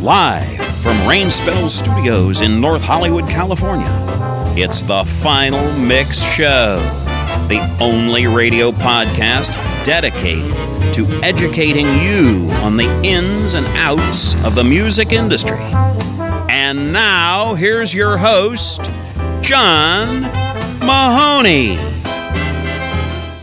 Live from Rain Spell Studios in North Hollywood, California, it's the Final Mix Show, the only radio podcast dedicated to educating you on the ins and outs of the music industry. And now, here's your host, John Mahoney.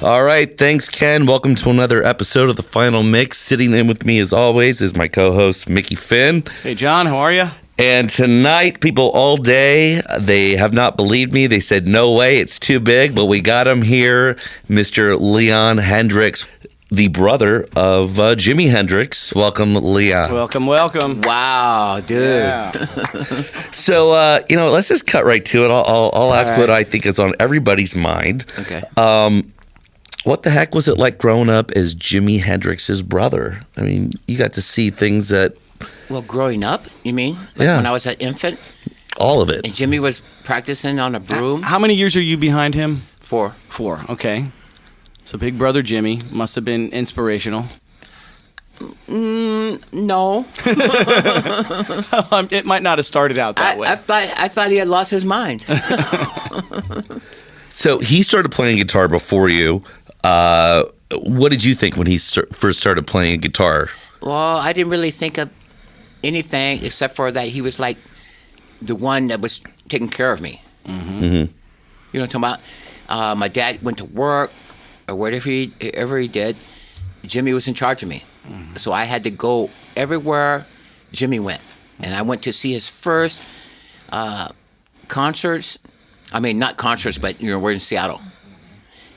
All right, thanks, Ken. Welcome to another episode of The Final Mix. Sitting in with me, as always, is my co-host, Mickey Finn. Hey, John, how are you? And tonight, people all day, they have not believed me. They said, no way, it's too big. But we got him here, Mr. Leon Hendrix, the brother of Jimi Hendrix. Welcome, Leon. Welcome, welcome. Wow, dude. Yeah. So, let's just cut right to it. I'll ask what I think is on everybody's mind. Okay. What the heck was it like growing up as Jimi Hendrix's brother? I mean, you got to see things that... Well, growing up, you mean? Yeah. When I was an infant? All of it. And Jimmy was practicing on a broom? How many years are you behind him? 4. 4, okay. So Big Brother Jimmy must have been inspirational. No. It might not have started out that way. I thought he had lost his mind. So he started playing guitar before you. What did you think when he first started playing guitar? Well, I didn't really think of anything except for that he was like the one that was taking care of me. Mm-hmm. You know what I'm talking about? My dad went to work or whatever he did. Jimmy was in charge of me. Mm-hmm. So I had to go everywhere Jimmy went. And I went to see his first concerts. I mean, not concerts, but, we're in Seattle.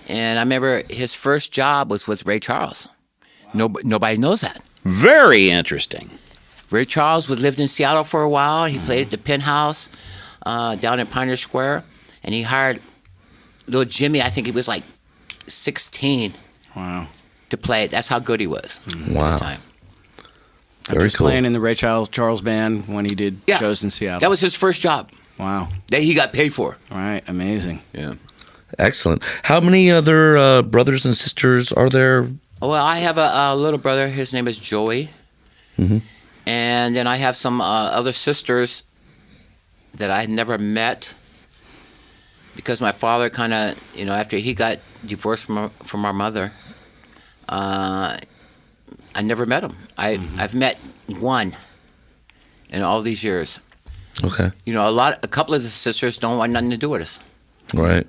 And I remember his first job was with Ray Charles. Wow. Nobody knows that. Very interesting. Ray Charles lived in Seattle for a while. He played at the Penthouse down in Pioneer Square. And he hired little Jimmy, I think he was like 16. Wow. To play it. That's how good he was Wow. at the time. Very cool. Playing in the Ray Charles band when he did shows in Seattle. That was his first job. Wow. That he got paid for. All right, amazing. Yeah. Excellent. How many other brothers and sisters are there? Well, I have a little brother. His name is Joey. Mm-hmm. And then I have some other sisters that I had never met because my father kind of, after he got divorced from our mother, I never met him. I've met one in all these years. Okay. A couple of the sisters don't want nothing to do with us. Right.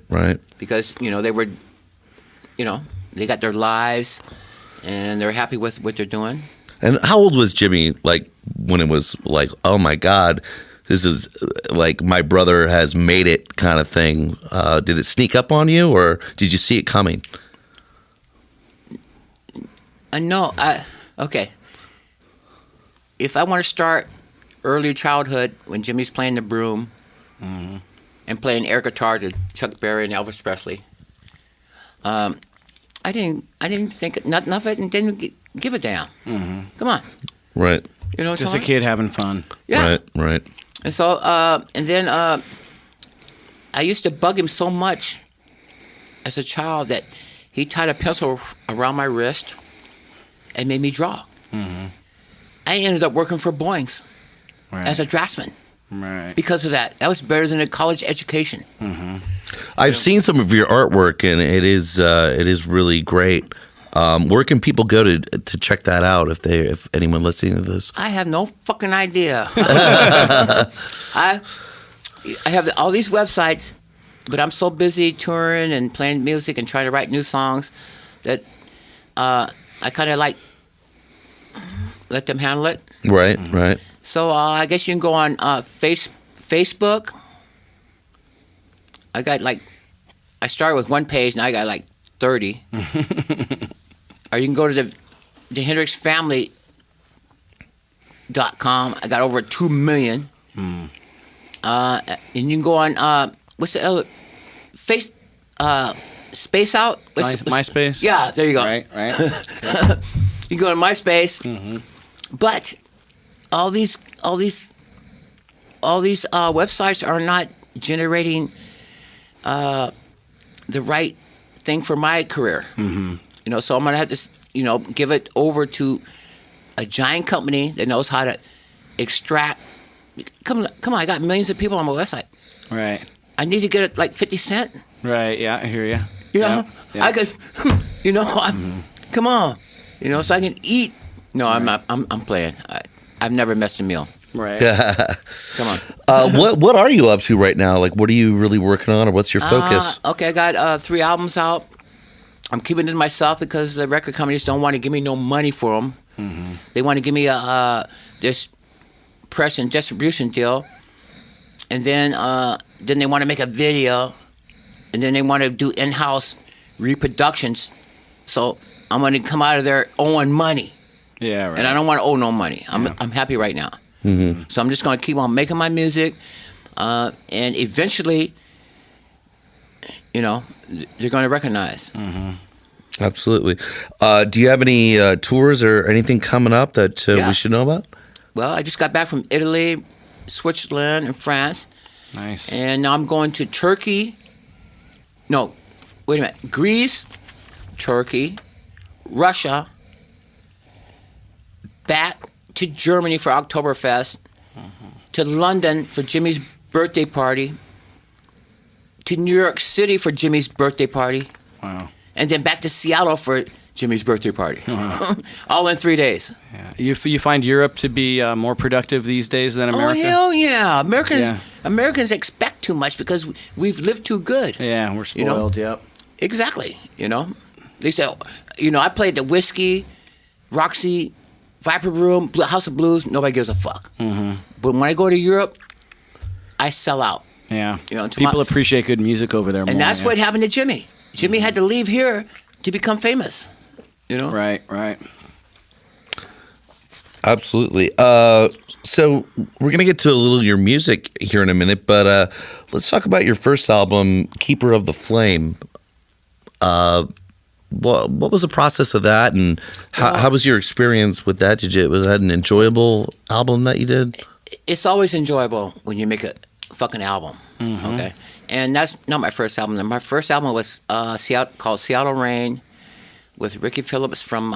Because, they were, they got their lives and they're happy with what they're doing. And how old was Jimmy, like, when it was like, oh my God, this is like my brother has made it kind of thing? Did it sneak up on you or did you see it coming? No, okay. If I want to start early childhood when Jimmy's playing the broom and playing air guitar to Chuck Berry and Elvis Presley, I didn't think nothing of it and didn't give a damn. Mm-hmm. Come on, Right. Just a kid having fun. Yeah. Right. And so, and then I used to bug him so much as a child that he tied a pencil around my wrist and made me draw. Mm-hmm. I ended up working for Boeing's as a draftsman. Right. Because of that. That was better than a college education. Mm-hmm. I've seen some of your artwork, and it is really great. Where can people go to check that out if anyone listening to this? I have no fucking idea. I have all these websites, but I'm so busy touring and playing music and trying to write new songs that I kind of let them handle it. Right. So I guess you can go on Facebook. I got I started with one page, now I got 30. Or you can go to the HendrixFamily.com. I got over 2 million. And you can go on, what's the other, Space Out? MySpace? Yeah, there you go. Right. You can go to MySpace. Mm-hmm. But all these websites are not generating the right thing for my career. Mm-hmm. So I'm gonna have to, give it over to a giant company that knows how to extract. Come on, I got millions of people on my website. Right. I need to get it like 50 cents. Right. Yeah, I hear you. You know, Yeah. I could, come on, so I can eat. No, I'm not. I'm playing. I've never missed a meal. Right. Come on. What are you up to right now? Like, what are you really working on, or what's your focus? Okay, I got 3 albums out. I'm keeping it to myself because the record companies don't want to give me no money for them. Mm-hmm. They want to give me this press and distribution deal, and then they want to make a video, and then they want to do in-house reproductions. So I'm going to come out of there owing money. Yeah, right. And I don't want to owe no money. I'm happy right now. Mm-hmm. So I'm just going to keep on making my music, and eventually, they're going to recognize. Mm-hmm. Absolutely. Do you have any tours or anything coming up that we should know about? Well, I just got back from Italy, Switzerland, and France. Nice. And now I'm going to Turkey. No, wait a minute. Greece, Turkey, Russia, back to Germany for Oktoberfest, to London for Jimmy's birthday party, to New York City for Jimmy's birthday party, Wow. and then back to Seattle for Jimmy's birthday party. Wow. All in 3 days. Yeah. You find Europe to be more productive these days than America? Oh, hell yeah. Americans expect too much because we've lived too good. Yeah, we're spoiled, yep. Exactly. They say, I played the Whiskey, Roxy, Viper Room, House of Blues. Nobody gives a fuck. Mm-hmm. But when I go to Europe, I sell out. Yeah. People appreciate good music over there more. And that's what happened to Jimmy. Jimmy had to leave here to become famous. Right. Absolutely. So we're going to get to a little of your music here in a minute, but let's talk about your first album, Keeper of the Flame. What was the process of that, and how was your experience with that? Was that an enjoyable album that you did? It's always enjoyable when you make a fucking album, okay? And that's not my first album. My first album was called Seattle Rain with Ricky Phillips from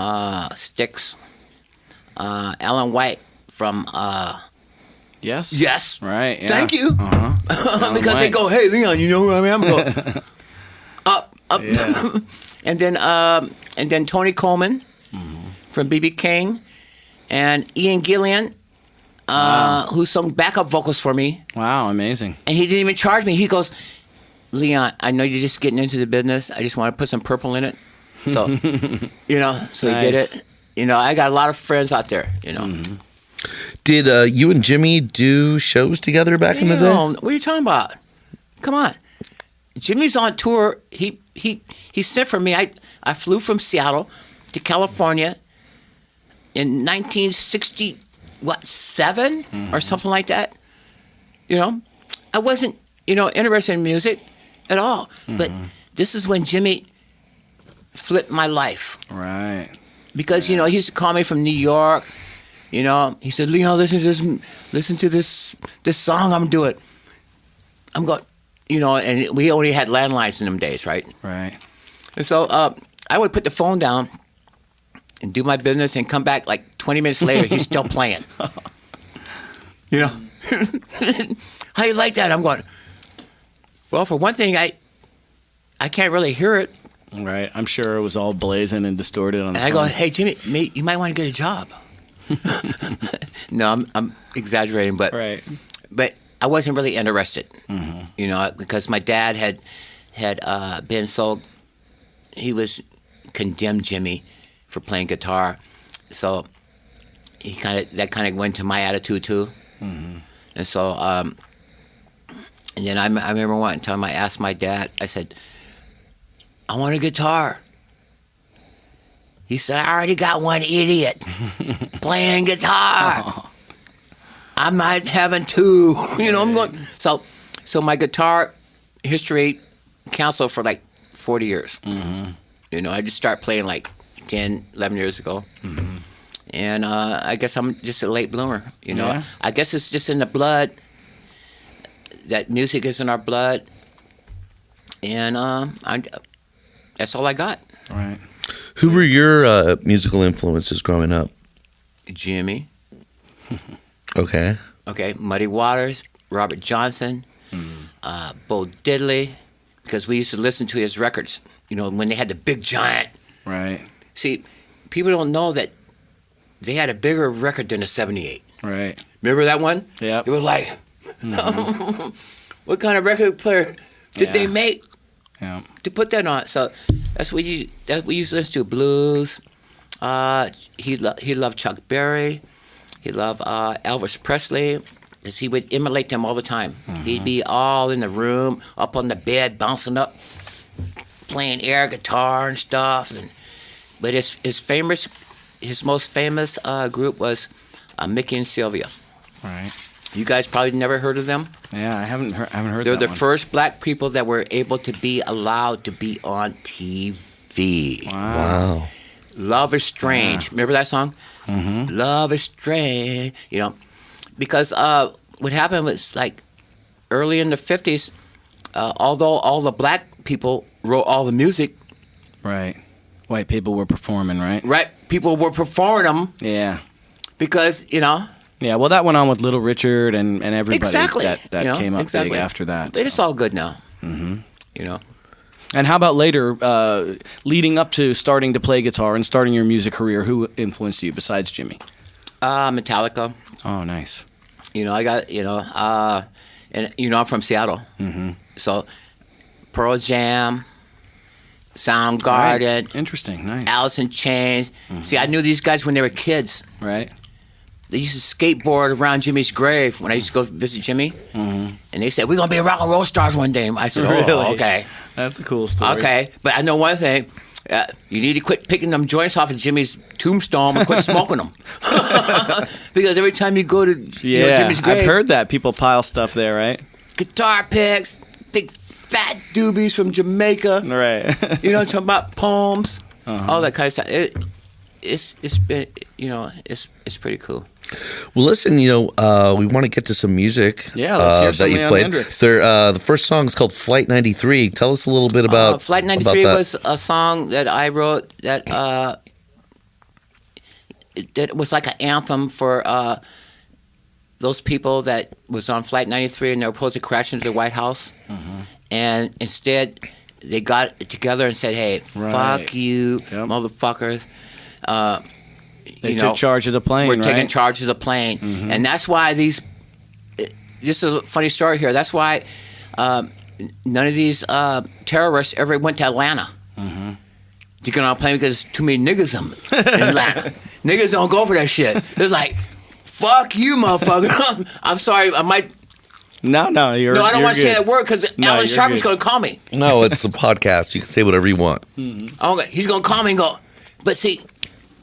Styx, Alan White from Yes? Yes. Right, yeah. Thank you. Uh-huh. Because they go, hey, Leon, you know who I am? I'm going, up. Yeah. and then Tony Coleman from B.B. King and Ian Gillian, who sung backup vocals for me. Wow, amazing. And he didn't even charge me. He goes, Leon, I know you're just getting into the business. I just want to put some purple in it. So, so he did it. I got a lot of friends out there, Mm-hmm. Did you and Jimmy do shows together back in the day? What are you talking about? Come on. Jimmy's on tour. He sent for me. I flew from Seattle to California in 1967 or something like that. I wasn't interested in music at all. But this is when Jimmy flipped my life. Right. Because he used to call me from New York. He said, Leon, listen to this song I'm doing. I'm going, and we only had landlines in them days, right? Right. And so I would put the phone down and do my business and come back like 20 minutes later, he's still playing. How you like that? I'm going, well, for one thing, I can't really hear it. Right. I'm sure it was all blazing and distorted on the And I phone. go, hey, Jimmy, you might want to get a job. No, I'm exaggerating, but Right. But I wasn't really interested, because my dad had been so, he was condemned Jimmy for playing guitar, so that kind of went to my attitude too, and so and then I remember one time I asked my dad, I said, I want a guitar. He said, I already got one idiot playing guitar. I'm not having two. I'm going. So my guitar history canceled for like 40 years. Mm-hmm. I just started playing like 10, 11 years ago. Mm-hmm. And I guess I'm just a late bloomer. Yeah. I guess it's just in the blood. That music is in our blood. And that's all I got. Right. Who were your musical influences growing up? Jimmy. Okay. Okay, Muddy Waters, Robert Johnson, Bo Diddley, because we used to listen to his records. You know, when they had the big giant. Right. See, people don't know that they had a bigger record than the 78. Right. Remember that one? Yep. It was like, what kind of record player did they make Yeah. to put that on? So that's what we used to listen to. Blues. He loved Chuck Berry. He loved Elvis Presley, because he would emulate them all the time. He'd be all in the room, up on the bed, bouncing up, playing air guitar and stuff. But his most famous group was Mickey and Sylvia. Right. You guys probably never heard of them. Yeah, I haven't heard They're that the one. first black people that were able to be allowed to be on TV. Wow. Love is Strange. Remember that song? Mm-hmm. Love is strange. You know, because what happened was, like, early in the 50s, although all the black people wrote all the music, Right. White people were performing, right? right? People were performing them Yeah. because, you know. Yeah, well, that went on with Little Richard and everybody Exactly. that you know, came up exactly. big after that. But it's so. all good now. Mm-hmm. You know. And how about later, leading up to starting to play guitar and starting your music career, who influenced you besides Jimmy? Metallica. Oh, nice. You know, I got, and, I'm from Seattle. Mm-hmm. So, Pearl Jam, Soundgarden, Right. Interesting, nice. Alice in Chains. See, I knew these guys when they were kids. Right? They used to skateboard around Jimmy's grave when I used to go visit Jimmy. Mm-hmm. And they said, we're going to be rock and roll stars one day. I said, oh, Really? okay. That's a cool story. Okay. But I know one thing. You need to quit picking them joints off of Jimmy's tombstone and quit smoking them. Because every time you go to Jimmy's grave, I've heard that. People pile stuff there, right? guitar picks, big fat doobies from Jamaica. Right. You know, talking about poems, all that kind of stuff. It's been, it's pretty cool. Well, listen, we want to get to some music. Yeah, let's hear some that you Leon played. Hendrix. The first song is called Flight 93. Tell us a little bit about Flight 93 about that. was a song that I wrote that that was like an anthem for those people that was on Flight 93 and they were supposed to crash into the White House. And instead, they got together and said, hey, Right. fuck you, motherfuckers. They took charge of the plane, We're right? taking charge of the plane. And that's why this is a funny story here. That's why none of these terrorists ever went to Atlanta to get on a plane because there's too many niggas in Atlanta. Niggas don't go for that shit. It's like, fuck you, motherfucker. I'm sorry. I might. No, you're No, I don't you're want to say good. that word because No, Alan you're Sharpton's good. going to call me. No, it's a podcast. You can say whatever you want. Okay, he's going to call me and go, but see,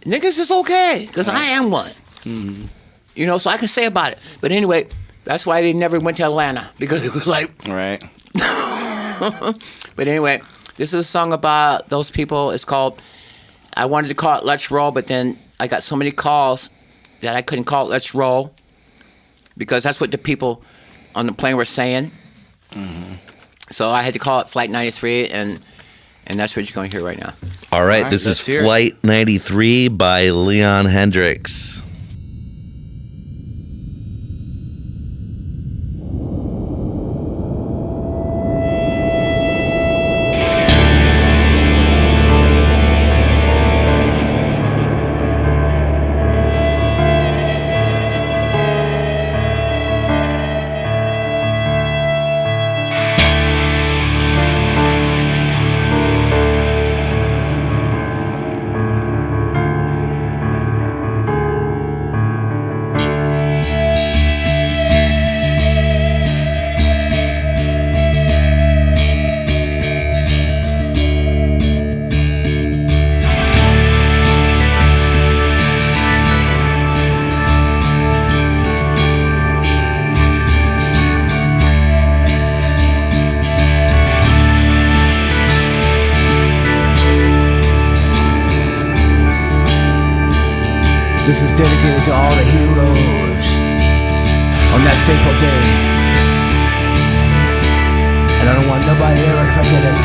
niggas is okay because I am one. So I can say about it. But anyway, that's why they never went to Atlanta because it was like. Right. But anyway, this is a song about those people. It's called, I wanted to call it Let's Roll, but then I got so many calls that I couldn't call it Let's Roll because that's what the people on the plane were saying. So I had to call it Flight 93, and that's what you're going to hear right now. All right, right, this is let's hear it. Flight 93 by Leon Hendrix. This is dedicated to all the heroes on that fateful day. And I don't want nobody to ever forget it.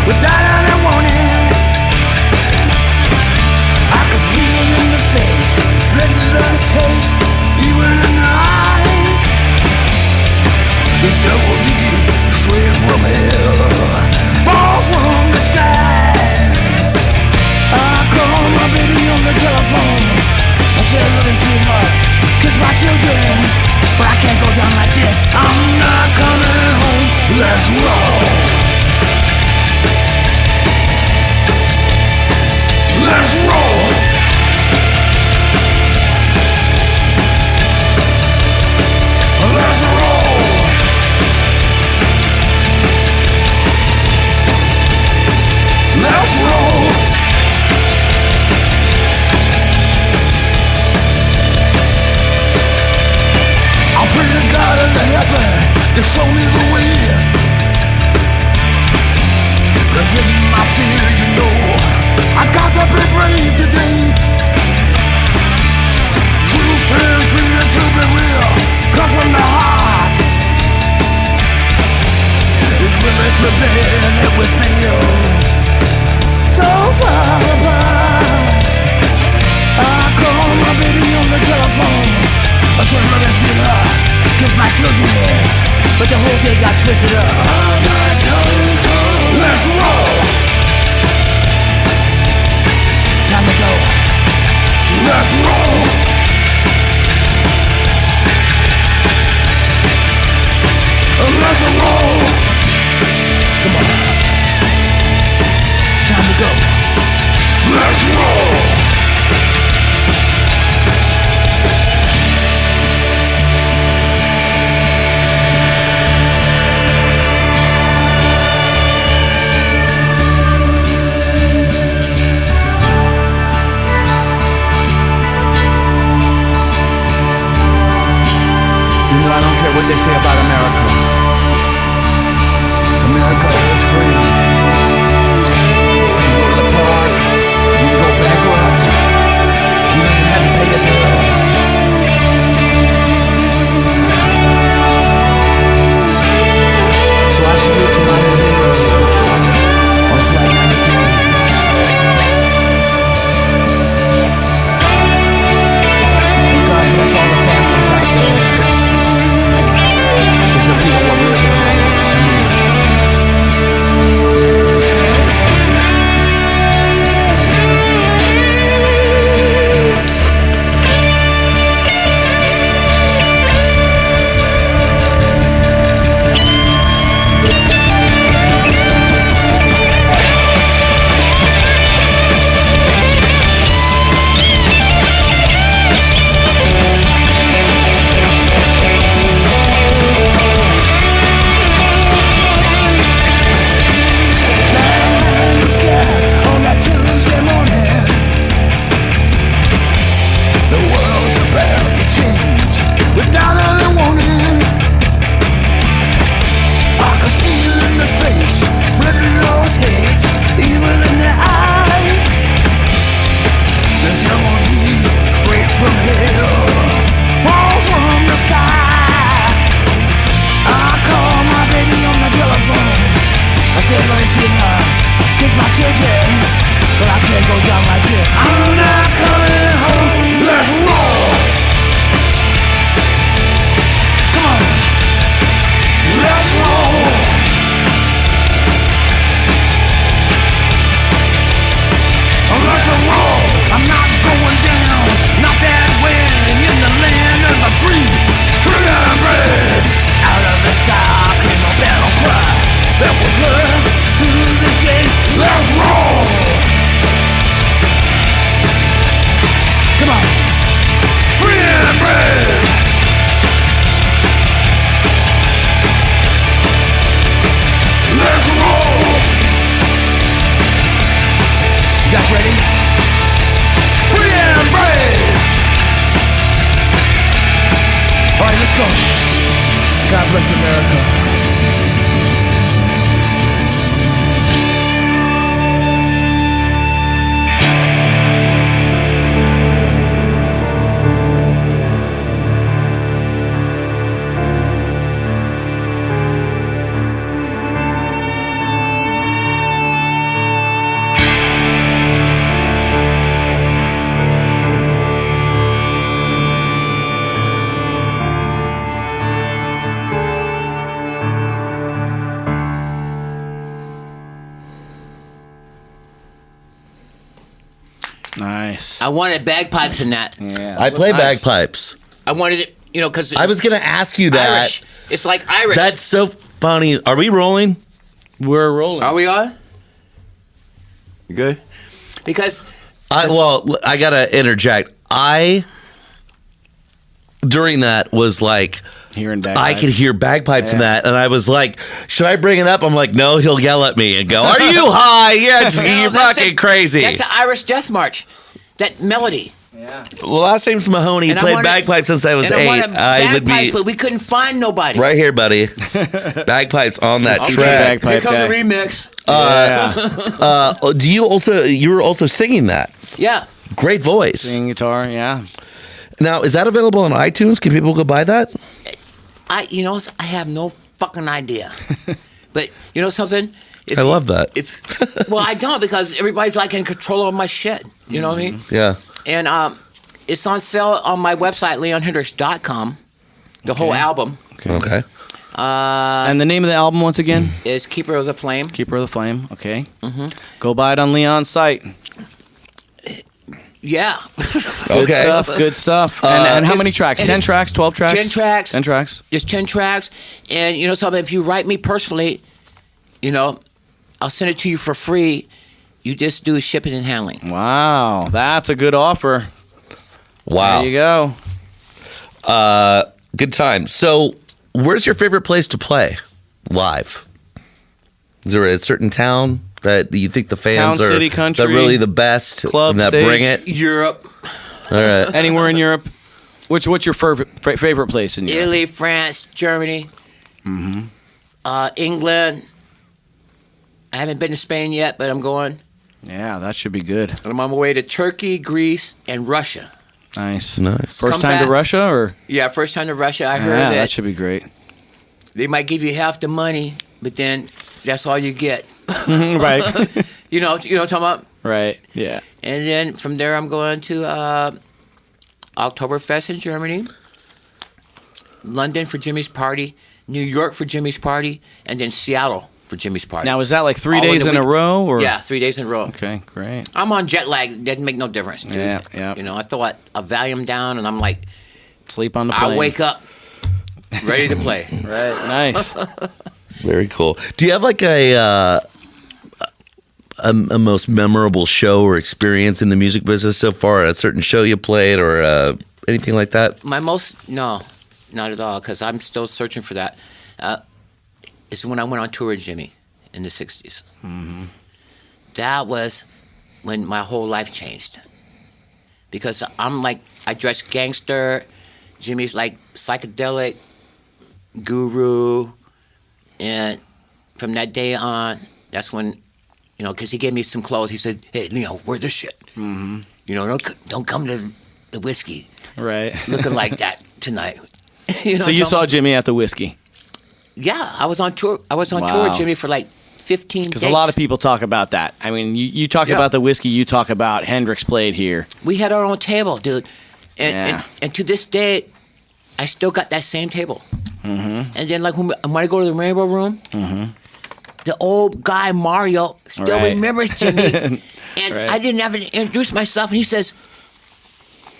without any warning. I could see it in the face, red lust, hate, evil in the eyes. This devil deep, straight from hell, fall from the sky. I call my baby on the telephone. I said, "Listen, sweetheart, kiss my children, but I can't go down like this. I'm not coming home. Let's roll. Let's roll. Let's roll. Let's roll. I'll pray to God in the heaven to show me the way. 'Cause in my fear, you know, I got to be brave today. Truth and freedom to be real, 'cause from the heart it's really to be that we feel so far apart. I call my baby on the telephone. I said, "Look at sweetheart, kiss my children," but the whole thing got twisted up. I'm not going home. Let's roll. Time to go. Let's roll. Let's roll. Come on. It's time to go. Let's roll. You know, I don't care what they say about America. America is free. You go to the park, you can go bankrupt, you don't even have to pay your bills. So I salute to my new heroes on Flight 93. And God bless all the families out there. 'Cause your people were real heroes to me. God bless America. Nice. I wanted bagpipes in that. Yeah. I play Nice. bagpipes. I wanted it, because I was going to ask you that. Irish. It's like Irish. That's so funny. Are we rolling? We're rolling. Are we on? You good? Because I got to interject. During that was like, Hearing I bagpipes. could hear bagpipes in that, and I was like, should I bring it up? I'm like, no, he'll yell at me and go, are you high? Yeah, you're that's fucking the- crazy. That's the Irish Death March. That melody. Well, last name's Mahoney. He And I played wanted- bagpipes since I was and I 8. wanted I would bagpipes, be but we couldn't find nobody. right here, buddy. Bagpipes on that Okay, track. bagpipe Here comes guy. a remix. You were also singing that. Yeah. Great voice. Singing guitar, yeah. Now, is that available on iTunes? Can people go buy that? I have no fucking idea. But you know something? If I love that. Well, I don't, because everybody's like in control of my shit. You know what I mean? Yeah. And it's on sale on my website, leonhendrix.com. The whole album Okay. And the name of the album once again? is Keeper of the Flame. Keeper of the Flame. Okay. Go buy it on Leon's site. Yeah. Good Okay. stuff. Good stuff. And how many tracks? 10 tracks? 12 tracks? 10 tracks. 10 tracks. There's 10 tracks. And you know something? If you write me personally, I'll send it to you for free. You just do shipping and handling. Wow, that's a good offer. Wow. There you go. Good time. So, where's your favorite place to play live? Is there a certain town that you think the fans Town, are city, country, that really the best club, and that stage. bring it? Europe, All right. Anywhere in Europe? What's your favorite place in Europe? Italy, France, Germany, England. I haven't been to Spain yet, but I'm going. Yeah, that should be good. And I'm on my way to Turkey, Greece, and Russia. Nice. Nice. First Come time to back. Russia, or? Yeah, first time to Russia. I heard Yeah, that that should be great. they might give you half the money, but then that's all you get. Right. You know what I'm talking about? Right. Yeah. And then from there, I'm going to Oktoberfest in Germany, London for Jimmy's party, New York for Jimmy's party, and then Seattle for Jimmy's party. Now, is that like 3 All in days the in a week. row, or? Yeah, 3 days in a row. Okay, great. I'm on jet lag. It doesn't make no difference, dude. Yeah, yeah. I throw a Valium down, and I'm like, Sleep on the plane. I wake up ready to play. Right. Nice. Very cool. Do you have like a most memorable show or experience in the music business so far? A certain show you played or anything like that? No, not at all, because I'm still searching for that. It's when I went on tour with Jimmy in the 60s. Mm-hmm. That was when my whole life changed. Because I'm like, I dress gangster, Jimmy's like psychedelic, guru, and from that day on, that's when, because he gave me some clothes. He said, "Hey, Leon, wear this shit. Mm-hmm. Don't come to the whiskey Right. looking like that tonight." So you saw Jimmy at the Whiskey? Yeah, I was on tour. I was on tour Wow. with Jimmy for like 15 days. Because a lot of people talk about that. I mean, you talk Yeah. about the Whiskey, you talk about Hendrix played here. We had our own table, dude, and Yeah. and to this day, I still got that same table. Mm-hmm. And then like when I go to the Rainbow Room, the old guy Mario still Right. remembers Jimmy, and Right. I didn't have to introduce myself, and he says,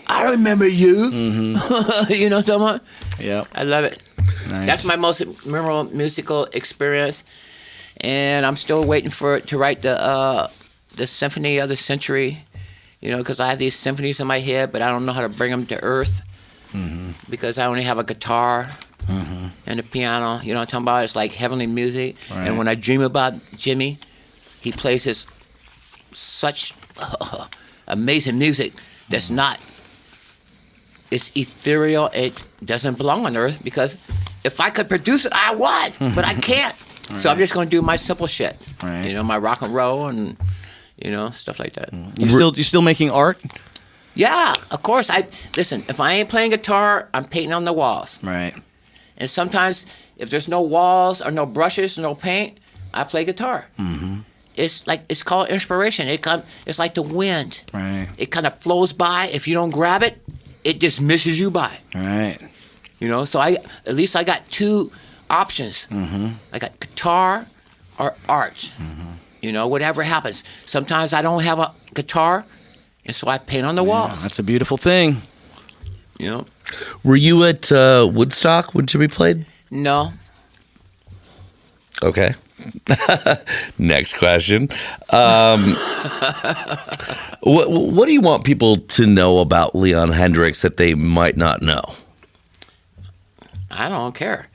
"I remember you." You know what I'm talking about? Yep. I love it. Nice. That's my most memorable musical experience, and I'm still waiting to write the symphony of the century. Because I have these symphonies in my head, but I don't know how to bring them to earth because I only have a guitar and a piano. You know what I'm talking about? It's like heavenly music. Right. And when I dream about Jimmy, he plays this such amazing music that's not. It's ethereal. It doesn't belong on earth because if I could produce it, I would, but I can't. So I'm just going to do my simple shit. Right. My rock and roll and stuff like that. You still making art? Yeah, of course. Listen. If I ain't playing guitar, I'm painting on the walls. Right. And sometimes, if there's no walls or no brushes, no paint, I play guitar. Mm-hmm. It's called inspiration. It's like the wind. Right. It kind of flows by. If you don't grab it, it just misses you by. Right. So at least I got two options. Mm-hmm. I got guitar or art. Mm-hmm. Whatever happens. Sometimes I don't have a guitar, And so I paint on the walls. That's a beautiful thing. You know? Were you at Woodstock when Jimmy played? No. Okay. Next question. What do you want people to know about Leon Hendrix that they might not know? I don't care.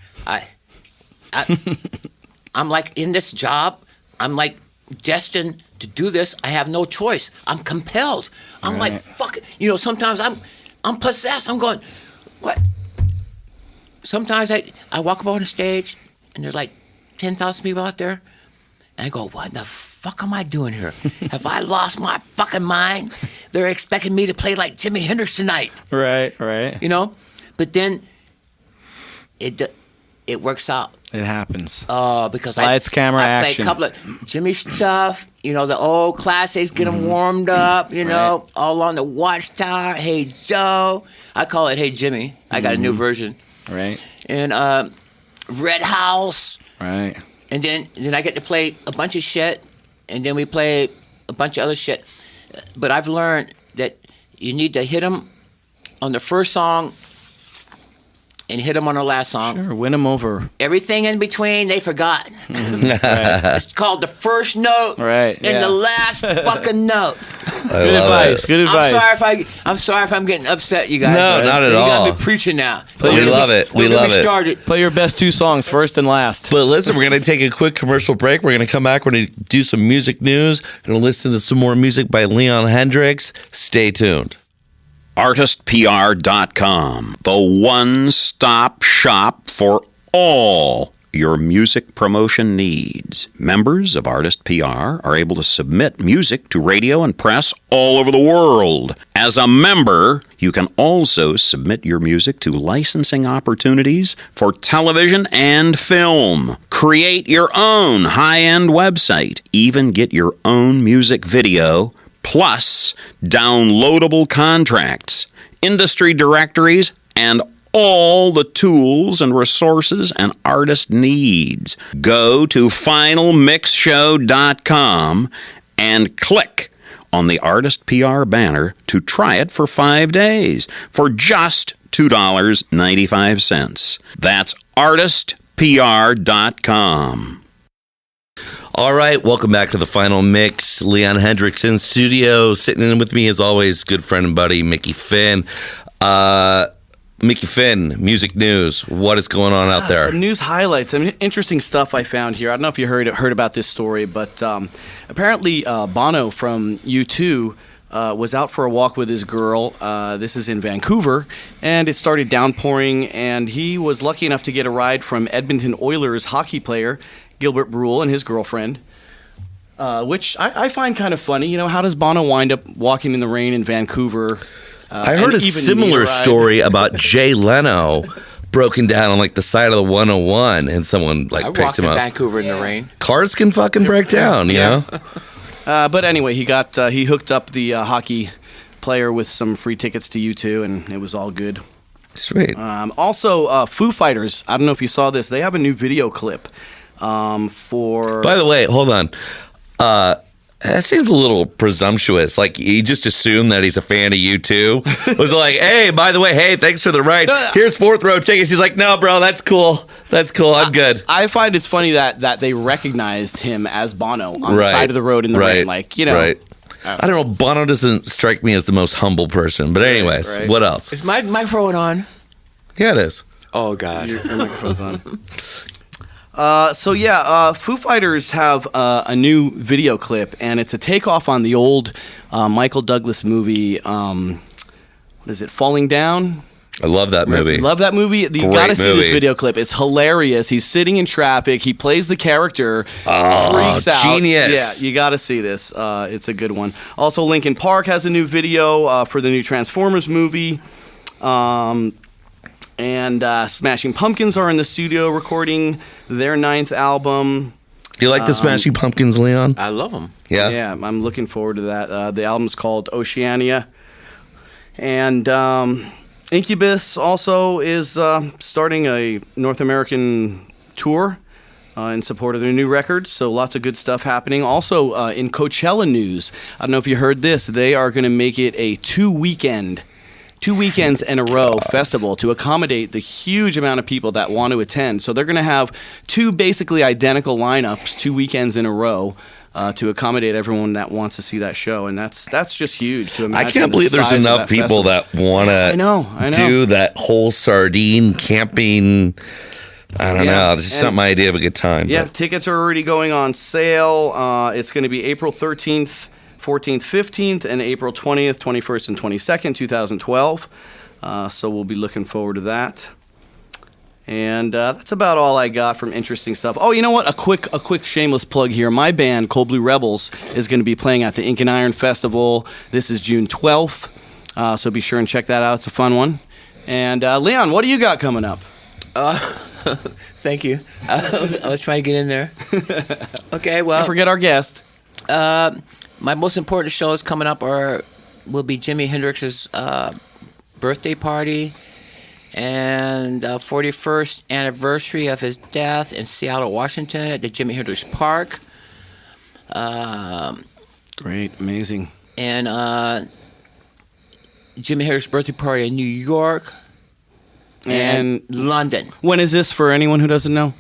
I'm like in this job. I'm like destined to do this. I have no choice. I'm compelled. I'm like, fuck it. You know, sometimes I'm possessed. I'm going, what? Sometimes I walk up on the stage and there's like 10,000 people out there. And I go, what the fuck am I doing here? Have I lost my fucking mind? They're expecting me to play like Jimi Hendrix tonight. Right. You know? But then it works out. It happens. Because Lights, camera, I play action. a couple of Jimmy stuff, you know, the old classics, get them warmed up, you know, all on the Watchtower. Hey, Joe. I call it Hey, Jimmy. I got a new version. Right. And Red House. Right. And then I get to play a bunch of shit, and then we play a bunch of other shit. But I've learned that you need to hit them on the first song and hit them on the last song. Sure, win them over. Everything in between, they forgot. It's called the first note and the last fucking note. Good advice. Good advice. I'm sorry if I'm getting upset, you guys. No, not at you all. got me preaching now. We love it. We love it. Started. Play your best two songs, first and last. But listen, we're going to take a quick commercial break. We're going to come back. We're going to do some music news. Going to listen to some more music by Leon Hendrix. Stay tuned. ArtistPR.com, the one-stop shop for all your music promotion needs. Members of Artist PR are able to submit music to radio and press all over the world. As a member, you can also submit your music to licensing opportunities for television and film. Create your own high-end website. Even get your own music video, plus downloadable contracts, industry directories, and all the tools and resources an artist needs. Go to FinalMixShow.com and click on the Artist PR banner to try it for 5 days for just $2.95. That's ArtistPR.com. All right, welcome back to the Final Mix. Leon Hendrix in studio. Sitting in with me, as always, good friend and buddy, Mickey Finn. Mickey Finn, music news. What is going on out there? Some news highlights. Some interesting stuff I found here. I don't know if you heard about this story, but apparently Bono from U2 was out for a walk with his girl. This is in Vancouver, and it started downpouring, and he was lucky enough to get a ride from Edmonton Oilers hockey player Gilbert Brule and his girlfriend, which I find kind of funny. You know, how does Bono wind up walking in the rain in Vancouver? I heard a similar story about Jay Leno broken down on like the side of the 101, and someone like picked him up. Vancouver in the rain. Cars can fucking break down, you know. But anyway, he hooked up the hockey player with some free tickets to U2, and it was all good. Sweet. Also, Foo Fighters. I don't know if you saw this. They have a new video clip. For By the way, hold on. That seems a little presumptuous. Like, you just assume that he's a fan of you too. It was like, hey, by the way, hey, thanks for the ride. Here's fourth row tickets. He's like, no, bro, that's cool. That's cool. I'm good. I find it's funny that they recognized him as Bono on the side of the road in the rain. Like, you know. Right. I don't know. Bono doesn't strike me as the most humble person. But anyways, what else? Is my microphone on? Yeah, it is. Oh, God. Your microphone's on. Foo Fighters have a new video clip, and it's a takeoff on the old Michael Douglas movie. What is it? Falling Down. I love that movie. Love that movie. You got to see this video clip. It's hilarious. He's sitting in traffic. He plays the character. Freaks out. Genius. Yeah, you got to see this. It's a good one. Also, Linkin Park has a new video for the new Transformers movie. And Smashing Pumpkins are in the studio recording their 9th album. You like the Smashing Pumpkins, Leon? I love them. Yeah? Yeah, I'm looking forward to that. The album's called Oceania. And Incubus also is starting a North American tour. in support of their new records. So lots of good stuff happening. Also, in Coachella news, I don't know if you heard this, they are going to make it a 2 weekends in a row festival to accommodate the huge amount of people that want to attend. So they're going to have 2 basically identical lineups, 2 weekends in a row, to accommodate everyone that wants to see that show. And that's just huge to imagine. I can't believe there's enough people that want to do that whole sardine camping. I don't know. This is not my idea of a good time. Yeah, tickets are already going on sale. It's going to be April 13th, 14th, 15th, and April 20th, 21st, and 22nd, 2012. So we'll be looking forward to that. And that's about all I got from interesting stuff. Oh, you know what? A quick shameless plug here. My band, Cold Blue Rebels, is going to be playing at the Ink and Iron Festival. This is June 12th. So be sure and check that out. It's a fun one. And Leon, what do you got coming up? Thank you. I was trying to get in there. Okay, well. Don't forget our guest. My most important shows coming up will be Jimi Hendrix's birthday party and 41st anniversary of his death in Seattle, Washington at the Jimi Hendrix Park. Great, amazing. And Jimi Hendrix birthday party in New York and London. When is this for anyone who doesn't know?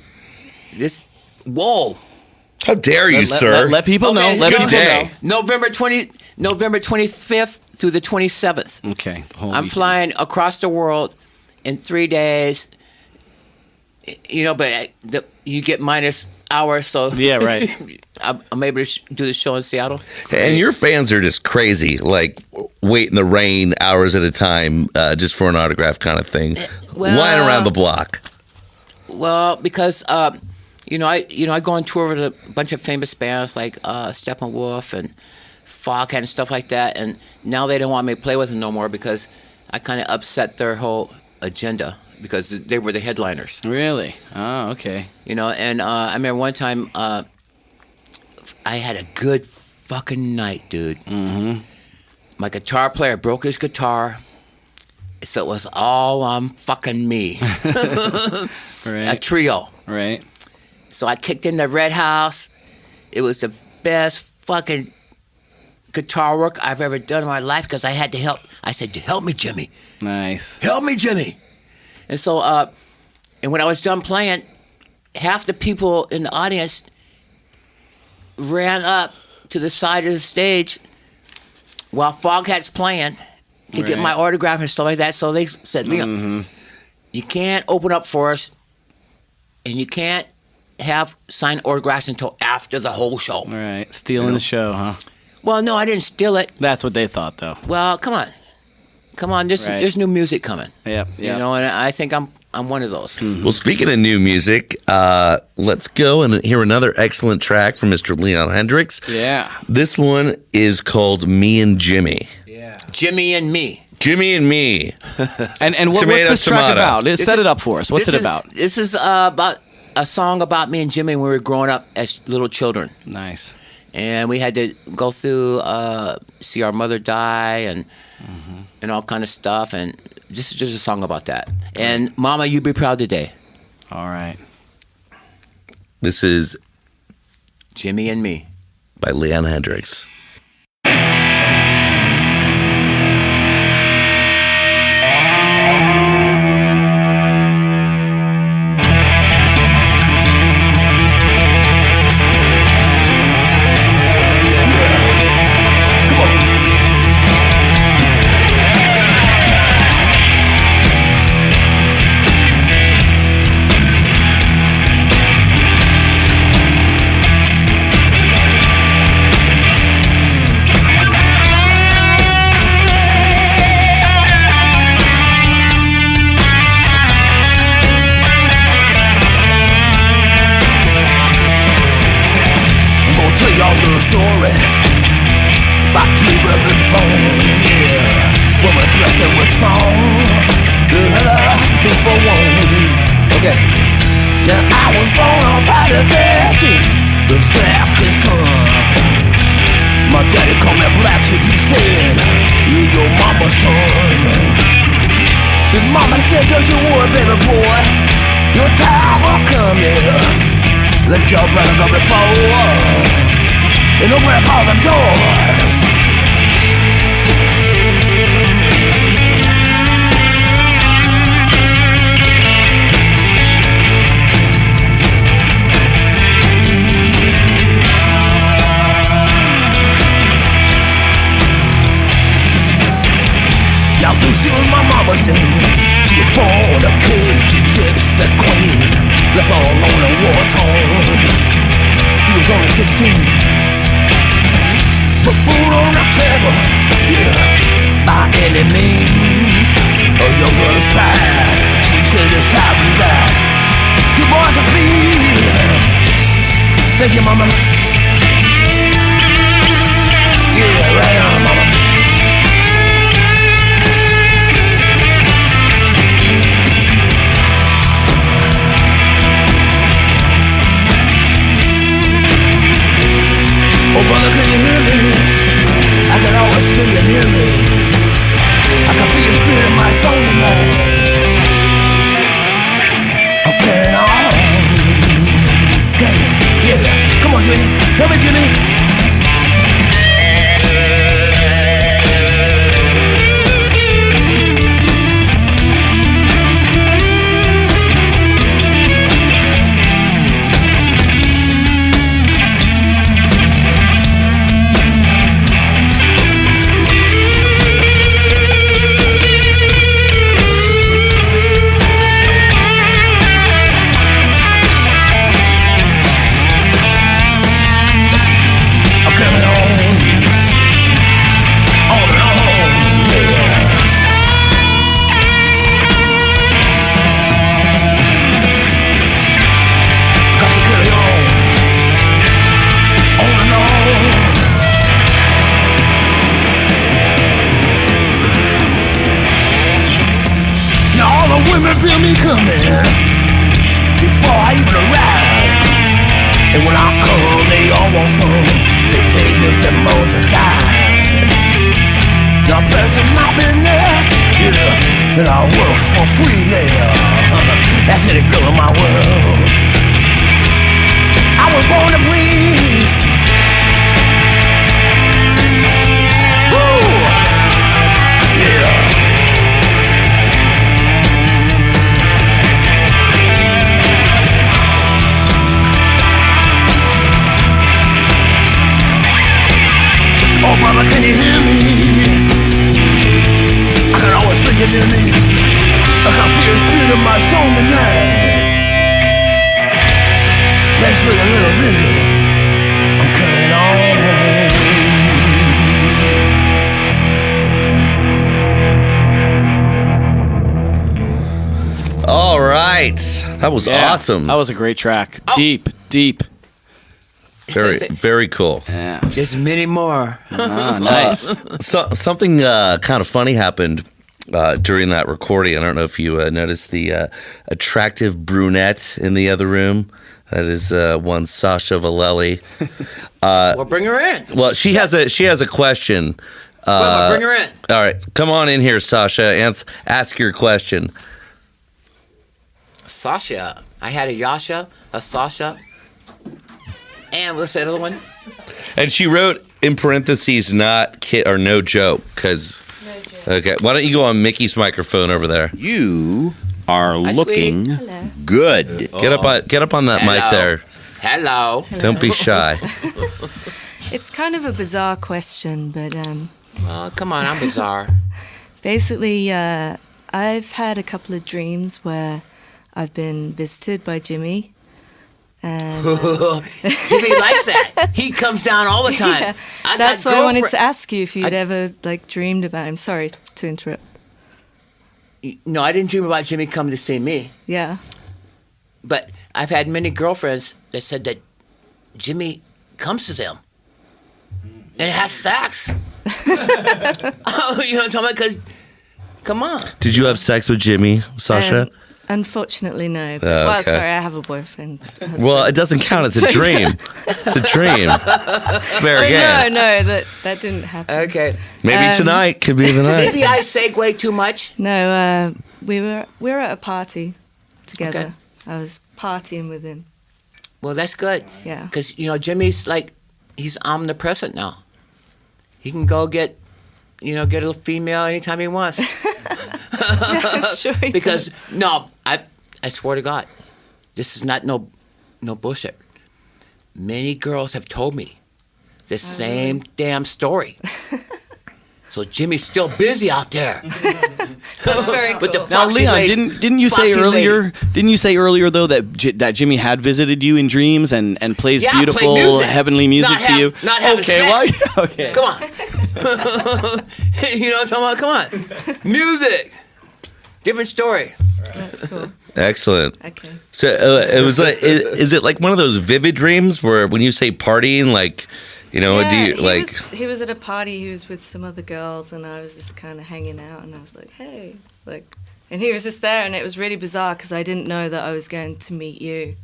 Whoa. How dare you, sir? Let people know. Let Good day. November 25th through the 27th. Okay. I'm flying across the world in 3 days. You know, but you get minus hours, so yeah, right. I'm able to do the show in Seattle. And your fans are just crazy, like wait in the rain hours at a time just for an autograph kind of thing. Lying around the block. Well, because I go on tour with a bunch of famous bands like Steppenwolf and Foghat and stuff like that, and now they don't want me to play with them no more because I kind of upset their whole agenda because they were the headliners. Really? Oh, okay. You know, and I remember one time I had a good fucking night, dude. Mm-hmm. My guitar player broke his guitar, so it was all on fucking me. Right. A trio. Right. So I kicked in the Red House. It was the best fucking guitar work I've ever done in my life because I had to help. I said, help me, Jimmy. Nice. Help me, Jimmy. And so, and when I was done playing, half the people in the audience ran up to the side of the stage while Foghat's playing to get my autograph and stuff like that. So they said, Leon, you can't open up for us and you can't have signed autographs until after the whole show. All right. Stealing the show, huh? Well, no, I didn't steal it. That's what they thought, though. Well, come on. There's new music coming. Yep. You know, and I think I'm one of those. Mm-hmm. Well, speaking of new music, let's go and hear another excellent track from Mr. Leon Hendrix. Yeah. This one is called Me and Jimmy. Yeah. Jimmy and Me. Jimmy and Me. And what's this track about? Set it up for us. What's it about? This is about a song about me and Jimmy when we were growing up as little children. Nice. And we had to go through, see our mother die and all kind of stuff. And this is just a song about that. And Mama, you be proud today. All right. This is Jimmy and Me by Leon Hendrix. Story about two brothers born, yeah. Woman blessed with song, before one. Okay. Now I was born on Friday 13th, the second son. My daddy called me black sheep, he said, you your mama's son. His mama said, don't you worry, baby boy, your time will come, yeah. Let your brother go before and open up all them doors. Now Lucy was my mama's name. She was born a cage, Egypt's the queen. Left all alone and war-torn. He was only 16. Put food on the table, yeah, by any means. A young girl's pride. She said it's time we got 2 boys to feed. Thank you, mama. Yeah, right on, mama. Oh, brother, can you hear me? I can always feel you near me. I can feel your spirit in my soul tonight. I'm carrying on. Okay, yeah. Come on, Jimmy. Help me, Jimmy. Feel me coming before I even arrive. And when I come, they all won't come. They place me with the most aside. Now plus is my business, yeah, and I work for free, yeah. That's how it go in my world. I was born to please. Woo! Yeah. Oh, mama, can you hear me? I can always feel you near me. I can feel the spirit of my soul tonight. Thanks for the little visit. I'm carrying on. All right. That was awesome. That was a great track. Deep, deep. Very, very cool. Yeah. There's many more. Nice. Something kind of funny happened during that recording. I don't know if you noticed the attractive brunette in the other room. That is one Sasha Valelli. Well, bring her in. Well, she has a question. Well, bring her in. All right, come on in here, Sasha. Ask your question. Sasha. I had a Yasha, a Sasha, and what's that other one? And she wrote in parentheses, "not kid or no joke," because. Okay, why don't you go on Mickey's microphone over there? You are looking Hello. good. Get up on that mic there. Hello. Don't be shy. It's kind of a bizarre question, but Oh, come on, I'm bizarre. basically, I've had a couple of dreams where I've been visited by Jimmy. And Jimmy likes that. He comes down all the time. yeah, that's why I wanted to ask you if you'd ever dreamed about him. Sorry to interrupt. No, I didn't dream about Jimmy coming to see me. Yeah. But I've had many girlfriends that said that Jimmy comes to them and has sex. You know what I'm talking about? Because, come on. Did you have sex with Jimmy, Sasha? Unfortunately, no. But, Oh, well, okay. sorry, I have a boyfriend. Well, it doesn't count. It's a dream. It's a dream. It's fair game. No, that didn't happen. Okay. Maybe tonight could be the night. Maybe I segue too much. No, we were at a party together. Okay. I was partying with him. Well, that's good. Yeah. Because, Jimmy's like, he's omnipresent now. He can go get a female anytime he wants. Yeah, I'm sure he Because, no, I swear to God, this is not no bullshit. Many girls have told me the same damn story. So Jimmy's still busy out there. That's very cool. With the Now, foxy Leon, lady- didn't you say foxy earlier? lady. Didn't you say earlier though that Jimmy had visited you in dreams and plays Yeah, I play beautiful music. heavenly music Not to you? not having Okay, sex. why? Okay. Come on. You know what I'm talking about? Come on. Music. Different story. That's cool. Excellent. Okay. So it was like, is it like one of those vivid dreams where when you say partying, like, do you like? He was at a party. He was with some other girls, and I was just kind of hanging out. And I was like, "Hey," and he was just there, and it was really bizarre because I didn't know that I was going to meet you.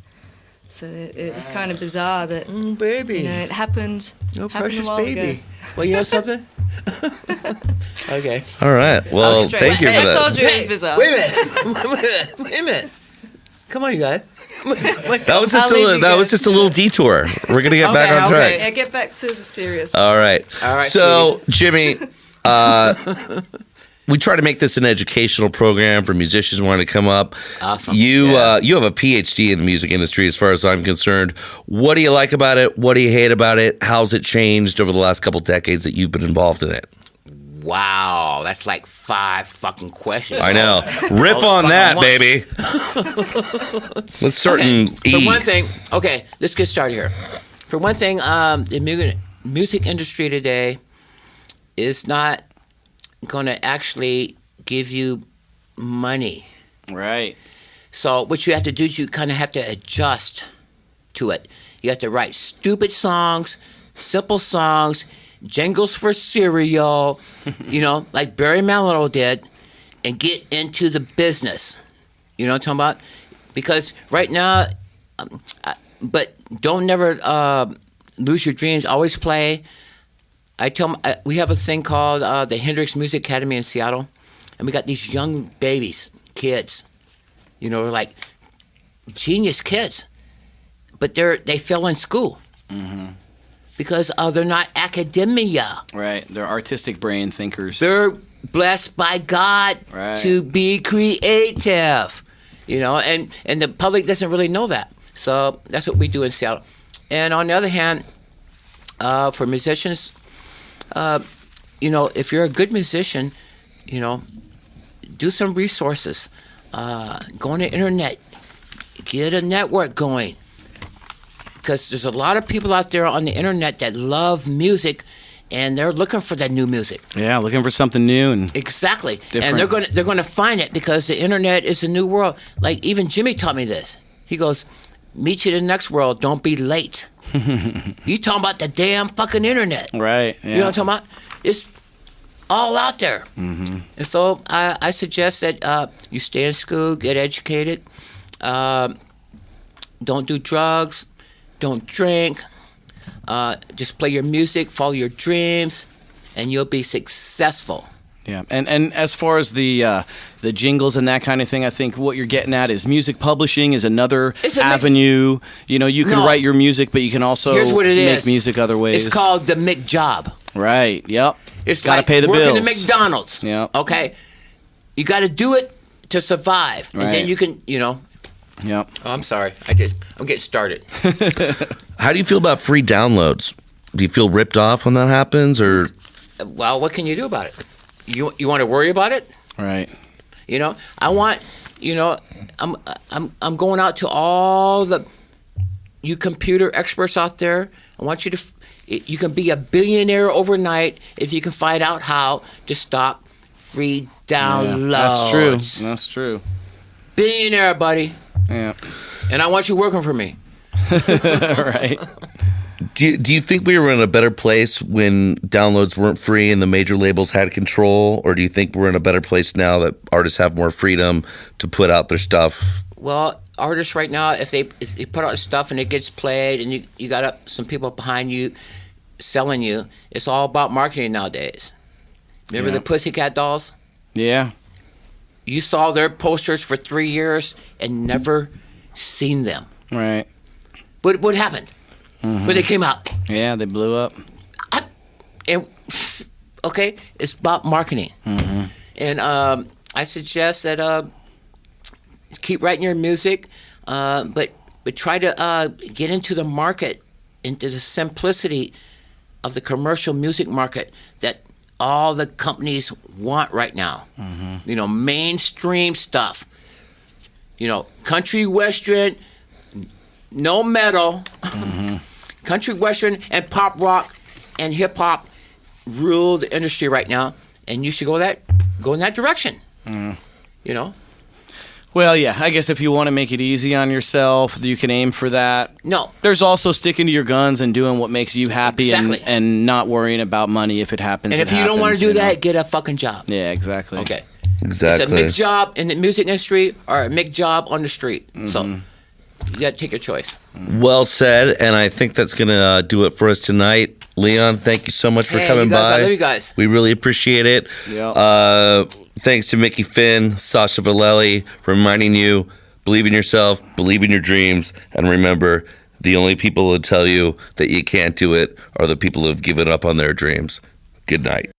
So it was kind of bizarre that Baby. it happened. No happened precious a while baby. ago. Well, you know something? Okay. All right. Well, Straight. thank you for I that. told you it was bizarre. Wait a minute. Come on, you guys. That was just I'll leave you that was guys. just a little detour. We're gonna get back on track. Yeah, get back to the serious. All right. All right, So, Jimmy, we try to make this an educational program for musicians wanting to come up. Awesome. You Yeah. you have a PhD in the music industry, as far as I'm concerned. What do you like about it? What do you hate about it? How's it changed over the last couple decades that you've been involved in it? Wow, that's like 5 fucking questions. I know. Riff All on fucking that, once. baby. Let's start Okay. in E. For one thing, okay, let's get started here. For one thing, the music industry today is not going to actually give you money. Right. So what you have to do is you kind of have to adjust to it. You have to write stupid songs, simple songs, jingles for cereal, like Barry Manilow did, and get into the business. You know what I'm talking about? Because right now, but don't never lose your dreams. Always play. I tell them, we have a thing called the Hendrix Music Academy in Seattle, and we got these young babies, kids, like genius kids, but they fail in school. Mm-hmm. Because they're not academia. Right. They're artistic brain thinkers. They're blessed by God Right. to be creative, and the public doesn't really know that. So that's what we do in Seattle. And on the other hand, for musicians, if you're a good musician, do some resources. Go on the internet, get a network going. Because there's a lot of people out there on the internet that love music, and they're looking for that new music. Yeah, looking for something new and Exactly, Different. and they're going to find it because the internet is a new world. Like even Jimmy taught me this. He goes, "Meet you in the next world. Don't be late." You talking about the damn fucking internet? right. Yeah. You know what I'm talking about? It's all out there. Mm-hmm. And so I suggest that you stay in school, get educated, don't do drugs. Don't drink. Just play your music, follow your dreams, and you'll be successful. Yeah, and as far as the jingles and that kind of thing, I think what you're getting at is music publishing is another It's a avenue. You can No. write your music, but you can also Here's what it make is. music other ways. It's called the McJob. Right. Yep. It's Gotta like pay the working bills. at McDonald's. Yeah. Okay. You got to do it to survive, and then Right. you can, Yep. Oh, I'm sorry. I'm getting started. How do you feel about free downloads? Do you feel ripped off when that happens, or Well, what can you do about it? You want to worry about it? Right. I want, I'm going out to all you computer experts out there. I want you to, you can be a billionaire overnight if you can find out how to stop free downloads. That's true. That's true. Billionaire, buddy. Yeah. And I want you working for me. Right. do you think we were in a better place when downloads weren't free and the major labels had control, or do you think we're in a better place now that artists have more freedom to put out their stuff? Well, artists right now, if they put out stuff and it gets played and you got some people behind you selling you, it's all about marketing nowadays. Remember Yeah. the Pussycat Dolls? Yeah. You saw their posters for 3 years and never seen them. Right. What happened? When they came out? Yeah, they blew up. And okay, it's about marketing. And I suggest that keep writing your music, but try to get into the market, into the simplicity of the commercial music market that all the companies want right now. You know, mainstream stuff. You know, country western, no metal, country western and pop rock and hip hop rule the industry right now, and you should go in that direction. You know. Well, yeah, I guess if you want to make it easy on yourself, you can aim for that. No. There's also sticking to your guns and doing what makes you happy Exactly. and not worrying about money if it happens. And if you don't want to do that, get a fucking job. Yeah, exactly. Okay. Exactly. It's a mixed job in the music industry or a mixed job on the street. So you got to take your choice. Well said, and I think that's going to do it for us tonight. Leon, thank you so much for Hey, coming you guys, by. I love you guys. We really appreciate it. Yep. Thanks to Mickey Finn, Sasha Valelli, reminding you, believe in yourself, believe in your dreams, and remember, the only people who tell you that you can't do it are the people who have given up on their dreams. Good night.